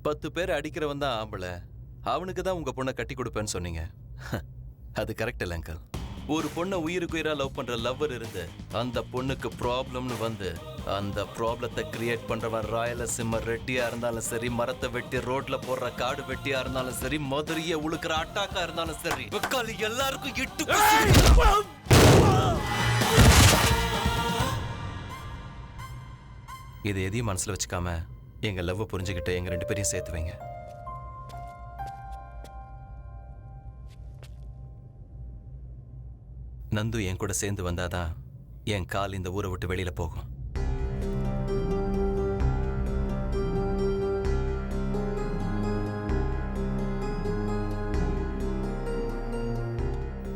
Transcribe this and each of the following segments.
10 பேரை அடிக்கிறவன் தான் ஆம்பளை, அவனுக்கு தான் உங்க பொண்ணை கட்டி கொடுப்பேன்னு சொன்னீங்க. அது கரெக்ட் இல்ல அங்கிள். ஒரு பொண்ணை உயிருக்கு உயிரா லவ் பண்ற லவ்வர் இருந்து அந்த பொண்ணுக்கு ப்ராப்ளம்னு வந்து அந்த ப்ராப்ளத்தை கிரியேட் பண்றவன் ராயலசீம ரெட்டியா இருந்தாலும் சரி, மரத்தை வெட்டி ரோட்ல போடுற காடு வெட்டியா இருந்தாலும் சரி, மதுரையை உழுக்கிற அட்டாக்கா இருந்தாலும் சரி, எல்லாருக்கும் இட்டு. இது எதையும் மனசுல வச்சுக்காம எங்க லவ் புரிஞ்சுக்கிட்டு எங்க 2 பேரையும் சேர்த்து வைங்க. நந்து என் கூட சேர்ந்து வந்தாதான் என் கால் இந்த ஊரை விட்டு வெளியில போகும்.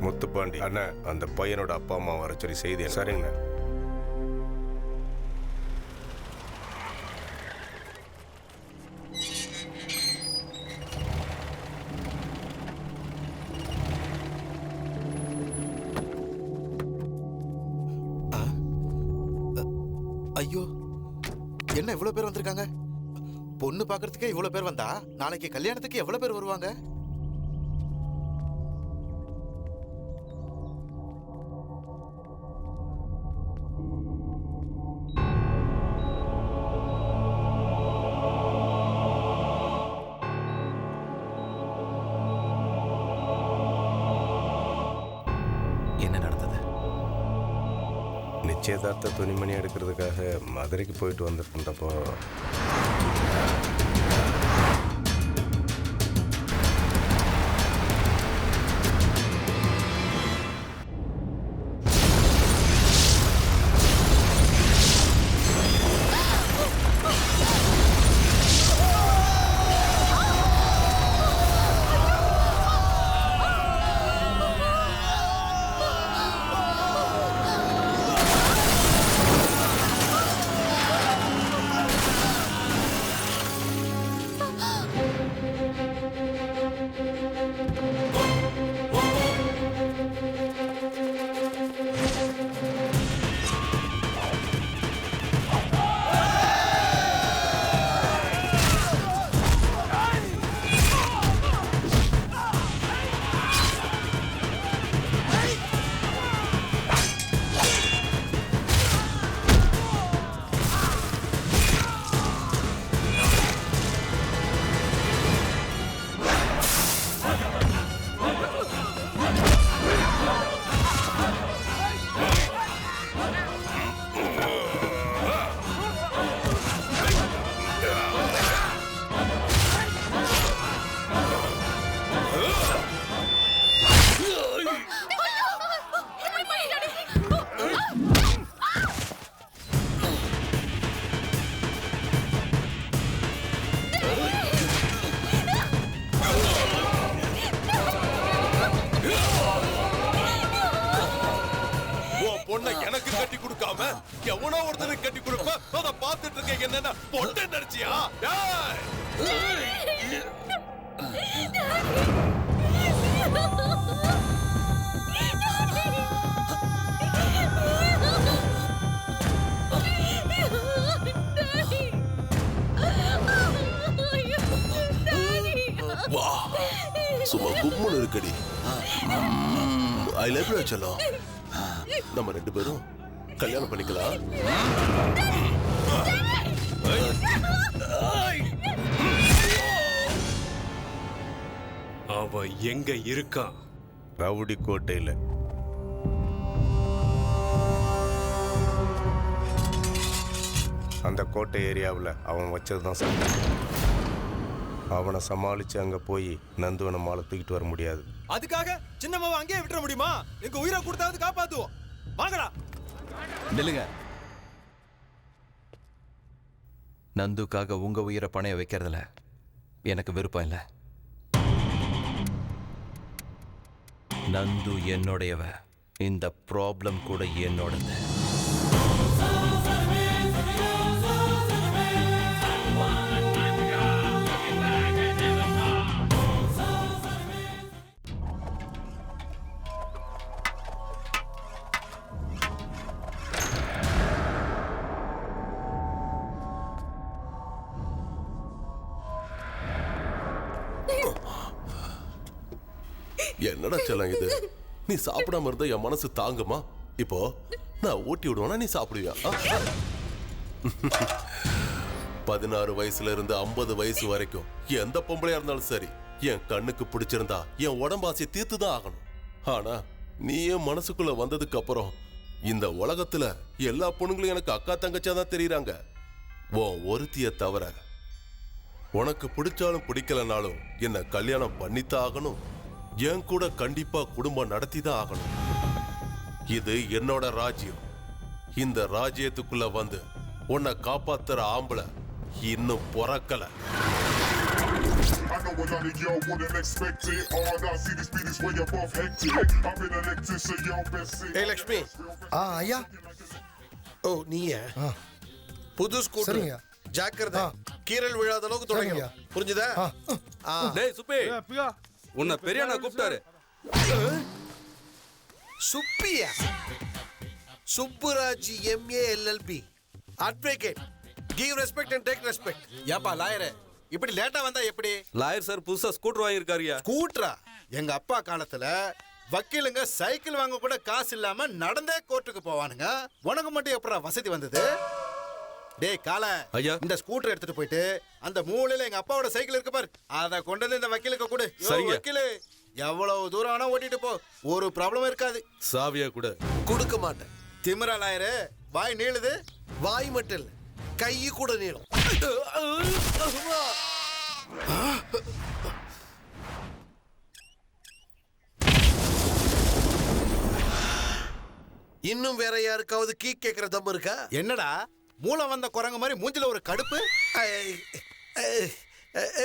முத்துப்பாண்டி அண்ணா, அந்த பையனோட அப்பா அம்மா வர சொல்லி செய்தி. சரிங்கண்ணா. ஐயோ, என்ன இவ்வளவு பேர் வந்திருக்காங்க? பொண்ணு பாக்குறதுக்கே இவ்வளவு பேர் வந்தா நாளைக்கு கல்யாணத்துக்கு எவ்வளவு பேர் வருவாங்க? என்ன நடந்தது? நிச்சயதார்த்த துணிமணி எடுக்கிறதுக்காக மதுரைக்கு போயிட்டு வந்துருந்தப்போ எனக்கு கட்டி கொடுக்காம எவனோ ஒருத்தனுக்கு கட்டி கொடுப்ப அத பாத்துட்டு இருக்கீங்க. என்னன்னா பொண்ணு நடிச்சியா? வா, சும்மா கும்முன்னு இருக்கடி. ஐ லவ் யூ செல்லம். நம்ம 2 பேரும் கல்யாணம் பண்ணிக்கலாம். அவ எங்க இருக்கா? ரவுடி கோட்டையில. அந்த கோட்டை ஏரியாவில் அவன் வச்சதுதான் சண்டை. அவனை சமாளிச்சு அங்க போய் நந்துவனை மாலை தூக்கிட்டு வர முடியாது. அதுக்காக சின்னம்மாவை அங்கேயே விட்டுற முடியுமா? எங்க உயிரை கொடுத்தாவது காப்பாத்துவோம். வாங்கடா. நில்லுங்க. நந்துக்காக உங்க உயிரை பணைய வைக்கிறதுல எனக்கு விருப்பம் இல்லை. நந்து என்னுடையவ. இந்த ப்ராப்ளம் கூட என்னோடது. என்னடா செல்லம் இது? நீ சாப்பிடாம இருந்தா என் மனசு தாங்குமா? இப்போ நான் ஊட்டி விடுவேனா, நீ சாப்பிடுவியா? 16 வயசுல இருந்து 50 வயசு வரைக்கும் எந்த பொம்பளையா இருந்தாலும் சரி, என் கண்ணுக்கு பிடிச்சிருந்தா என் உடம்பாசை தீர்த்து தான் ஆகணும். ஆனா நீ என் மனசுக்குள்ள வந்ததுக்கு அப்புறம் இந்த உலகத்துல எல்லா பொண்ணுங்களும் எனக்கு அக்கா தங்கச்சா தான் தெரியுறாங்க. உன் ஒருத்திய தவிர. உனக்கு பிடிச்சாலும் பிடிக்கலனாலும் என்ன கல்யாணம் பண்ணித்தான் ஆகணும். என் கூட கண்டிப்பா குடும்பம் நடத்தி தான் ஆகணும். இது என்னோட ராஜ்யம். இந்த ராஜ்யத்துக்குள்ள வந்து உன்னை காப்பாத்துற ஆம்பளை இன்னும் பிறக்கல. I know a lot of y'all wouldn't expect it. All I see this beat is way above hectic. I've been elected, so y'all best say. ஏய் லக்ஷ்மி. ஐயா. ஓ நீயா? புது ஸ்கூட்டர். சரிங்க. ஜாக்கிரதை. கீரல் விழாத அளவுக்கு தொடங்க. புரிஞ்சுதா? டேய் சுப்பி, உன்னை பெரியண்ணா கூப்பிட்டாரு. சுப்பியா? Subburaj MA LLB advocate. Give respect and take respect. ஏப்பா லாயரே, இப்படி லேட்டா வந்தா எப்படி? லாயர் சார் புதுசா ஸ்கூட்டர் வாங்கியிருக்காருயா. ஸ்கூட்டரா? எங்க அப்பா காலத்துல வக்கீலுங்க சைக்கிள் வாங்க கூட காசு இல்லாம நடந்தே கோர்ட்டுக்கு போவானுங்க. உனக்கு மட்டும் எப்படா வசதி வந்தது? டேய் கால, ஐயா. இந்த ஸ்கூட்டர் எடுத்துட்டு போயிட்டு அந்த மூலையில எங்க அப்பாவோட சைக்கிள் இருக்கு பாரு, அத கொண்டு வந்து இந்த வக்கீலுக்கு கொடு. சரிங்க. வக்கீலு எவ்வளவு தூரம் ஆனா ஓட்டிட்டு போ, ஒரு ப்ராப்ளம் இருக்காது. சாவியா கூட கொடுக்க மாட்டேன். திமிரா லாயரு, வாய் நீளுது. வாய் மட்டும் இல்ல, கை கூட நீளும். இன்னும் வேற யாருக்காவது கீ கேக்குற தம்பு இருக்கா? என்னடா மூளை வந்த குரங்கு மாதிரி மூஞ்சில ஒரு கடுப்பு?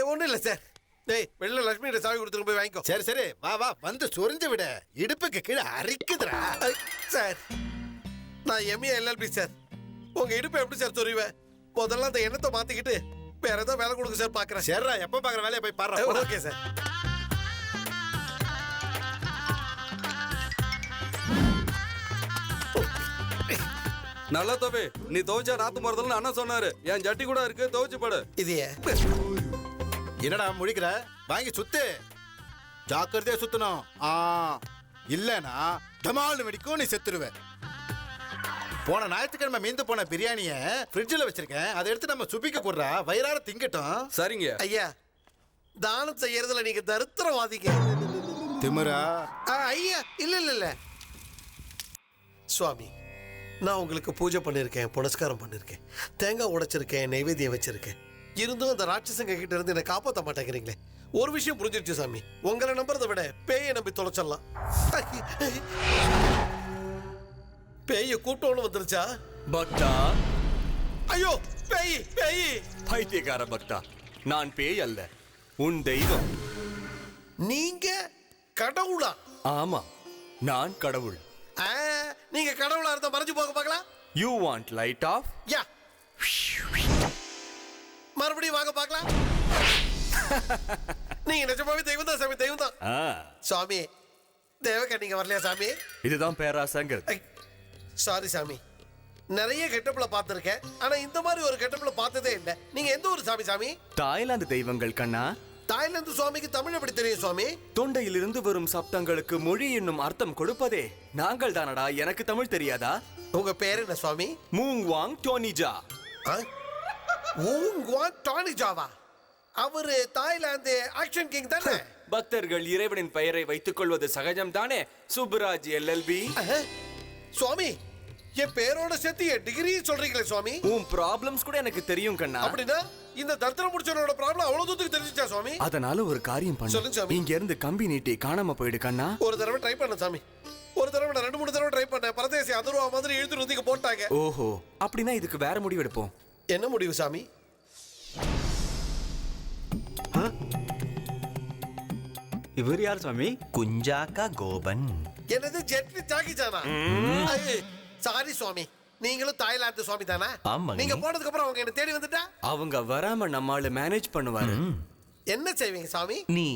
ஒண்ணும் இல்ல சார். டேய் வெளில லட்சுமி சாவி கொடுத்துட்டு போய் வாங்கிக்கோ. சரி சரி, வா வா, வந்து சொரிஞ்சு விட. இடுப்புக்கு கீழே அரிக்குதுடா. சார் நான் MA LLB சார். உங்க இடுப்பு எப்படி சார் சொரிவேன்? முதல்ல அந்த எண்ணத்தை மாத்திக்கிட்டு வேற ஏதாவது வேலை கொடுங்க சார், பாக்குறேன். சரிடா, எப்ப பாக்குற வேலையை போய் பாரு. Okay sir. நல்லா தம்பி, நீ துவைச்சா நாத்து மரத்துல அண்ணா சொன்னாரு. என் ஜட்டி கூட இருக்கு, துவைச்சு படு. இது என்னடா முழிக்கிற? வாங்கி சுத்து, ஜாக்கிரதையா சுத்தணும். இல்லனா டமால்னு வெடிக்கும், நீ செத்துருவே. போன ஞாயிற்றுக்கிழமை மீந்து போன பிரியாணிய ஃப்ரிட்ஜில் வச்சிருக்கேன், அதை எடுத்து நம்ம சுப்பிக்க போடுறா, வயிறார திங்கட்டும். சரிங்க ஐயா, தானம் செய்யறதுல நீங்க தரித்திரவாதிங்க. திமிரா? ஐயா இல்ல இல்ல இல்ல சுவாமி, நான் உங்களுக்கு பூஜை பண்ணிருக்கேன், புனஸ்காரம் பண்ணிருக்கேன், தேங்காய் உடைச்சிருக்கேன், நைவேத்தியம் வச்சிருக்கேன். இருந்தும் அந்த ராட்சசங்க கிட்ட இருந்து என்னை காப்பாற்ற மாட்டேங்கிறீங்களே. ஒரு விஷயம் புரிஞ்சிருச்சு சாமி, உங்களை நம்புறதை விட பேயை நம்பி தொலைச்சிடலாம். பேய கூட்டம்னு வந்துருச்சா? பக்தா, ஐயோ பேய் பேய்! பைத்தியக்கார பக்தா, நான் பேய் அல்ல, உன் தெய்வம். நீங்க கடவுளா? ஆமா, நான் கடவுள். நீங்க கடவுளா இருந்தா மறைஞ்சு போக பார்க்கலாம். You want light off? Yeah, மறுபடியும் வாங்க பார்க்கலாம். நீங்க நிஜமாவே தெய்வம் தான் சாமி, தெய்வம் தான். சாமி, தேவக்கா நீங்க வரலையா சாமி? இதுதான் பேராசங்கிறது. சாரி சாமி, நிறைய கெட்டப்புல பார்த்திருக்கேன், ஆனா இந்த மாதிரி ஒரு கெட்டப்புல பார்த்ததே இல்லை. நீங்க எந்த ஊர் சாமி? சாமி தாய்லாந்து தெய்வங்கள் கண்ணா. தாய்லாந்து சுவாமிக்கு தமிழ் எப்படி தெரியும் சுவாமி? தொண்டையிலிருந்து வரும் சப்தங்களுக்கு மொழி என்னும் அர்த்தம் கொடுப்பதே நாங்கள் தானடா. எனக்கு தமிழ் தெரியாதா? உங்க பேர் என்ன சுவாமி? மூங் வாங் டோனிஜா. டானிஜாவா? அவரு தாய்லாந்து ஆக்ஷன் கிங் தானே? பக்தர்கள் இறைவனின் பெயரை வைத்துக் கொள்வது சகஜம் தானே சுப்புராஜ் LLB. சுவாமி, என் பேரோட சேர்த்து என் டிகிரி சொல்றீங்களே சுவாமி? உன் ப்ராப்ளம்ஸ் கூட எனக்கு தெரியும் கண்ணா. அப்படின்னா இந்த தர்த்தரம் முடிச்சவனோட ப்ராப்ளம் அவ்வளவு தூரத்துக்கு தெரிஞ்சிச்சா சுவாமி? அதனால ஒரு காரியம் பண்ணு. சொல்லுங்க சாமி. இங்க இருந்து கம்பி நீட்டி காணாம போயிடு கண்ணா. ஒரு தடவை ட்ரை பண்ண சாமி, ஒரு தடவை 2-3 தடவை ட்ரை பண்ண. பரதேசி அதர்வா மாதிரி இழுத்து வந்து போட்டாங்க. ஓஹோ, அப்படின்னா இதுக்கு வேற முடிவு எடுப்போம். என்ன முடிவு சாமி? இவர் யார் சுவாமி? குஞ்சாக்கா கோபன். என்னது ஜெட்லி ஜாக்கிச்சானா? சாரி சுவாமி, நீங்களும் தாய்லாந்து சுவாமி தானா? ஆமாங்க. நீங்க போனதுக்கு அப்புறம் அவங்க என்ன தேடி வந்துட்டா? அவங்க வராம நம்மால மேனேஜ் பண்ணுவாரு. என்ன செய்வீங்க சாமி? நீ